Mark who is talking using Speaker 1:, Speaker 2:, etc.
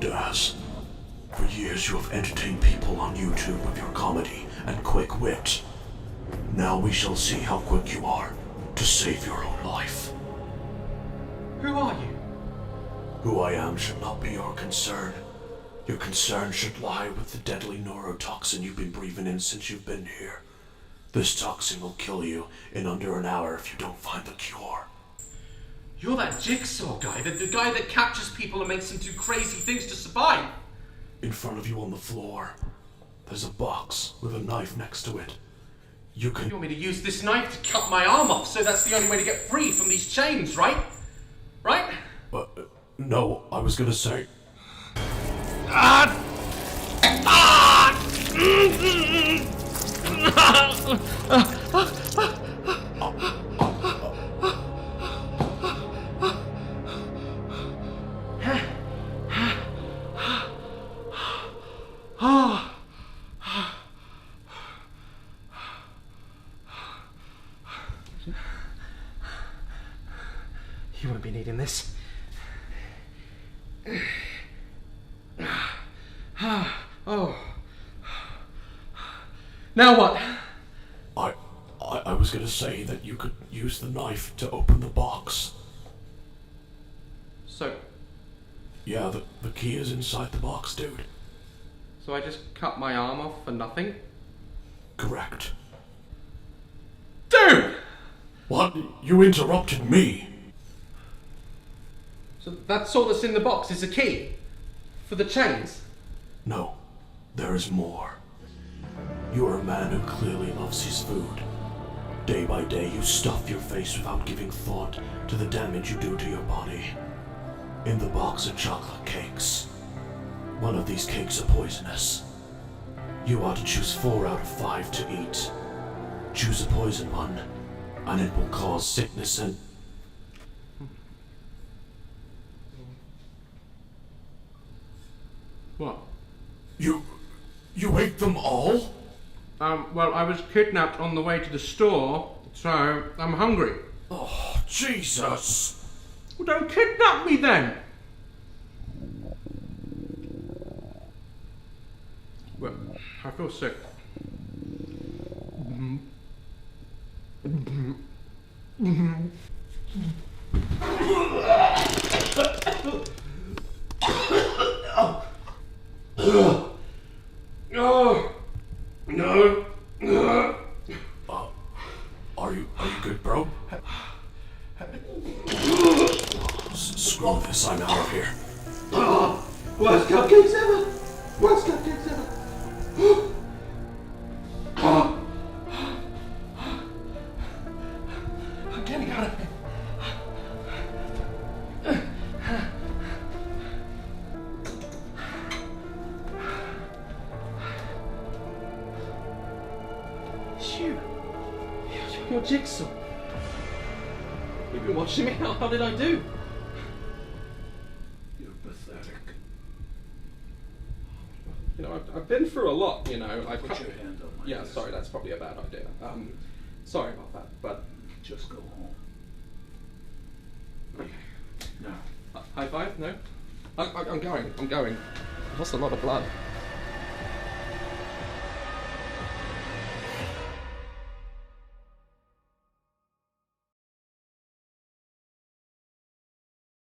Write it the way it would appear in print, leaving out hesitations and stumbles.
Speaker 1: Daz. For years you have entertained people on YouTube with your comedy and quick wit. Now we shall see how quick you are to save your own life.
Speaker 2: Who are you?
Speaker 1: Who I am should not be your concern. Your concern should lie with the deadly neurotoxin you've been breathing in since you've been here. This toxin will kill you in under an hour if you don't find the cure.
Speaker 2: You're that Jigsaw guy, the guy that captures people and makes them do crazy things to survive.
Speaker 1: In front of you on the floor, there's a box with a knife next to it. You
Speaker 2: You want me to use this knife to cut my arm off, so that's the only way to get free from these chains, right? Right?
Speaker 1: No, I was gonna say...
Speaker 2: You won't be needing this. Oh. Now what?
Speaker 1: I was gonna say that you could use the knife to open the box.
Speaker 2: So
Speaker 1: Yeah, the key is inside the box, dude.
Speaker 2: So I just cut my arm off for nothing?
Speaker 1: Correct.
Speaker 2: Dude!
Speaker 1: What? You interrupted me.
Speaker 2: So that's all that's in the box is a key? For the chains?
Speaker 1: No, there is more. You are a man who clearly loves his food. Day by day, you stuff your face without giving thought to the damage you do to your body. In the box are chocolate cakes. One of these cakes are poisonous. You are to choose 4 out of 5 to eat. Choose a poison one, and it will cause sickness and...
Speaker 2: What?
Speaker 1: You ate them all?
Speaker 2: Well, I was kidnapped on the way to the store, so I'm hungry.
Speaker 1: Oh, Jesus!
Speaker 2: Well, don't kidnap me then! Well, I feel sick. Oh, no.
Speaker 1: Are you good, bro? Screw this, I'm out of here.
Speaker 2: Worst cupcakes ever! Worst cupcakes ever! I'm getting out of here. It's you. You're Jigsaw. You've been watching me? How did I do?
Speaker 1: You're pathetic.
Speaker 2: You know, I've been through a lot, you know.
Speaker 1: Put your hand on my
Speaker 2: Yeah,
Speaker 1: wrist.
Speaker 2: sorry, that's probably a bad idea. Sorry about that, but...
Speaker 1: Just go home.
Speaker 2: Okay.
Speaker 1: No.
Speaker 2: High five? No? I'm going. I lost a lot of blood.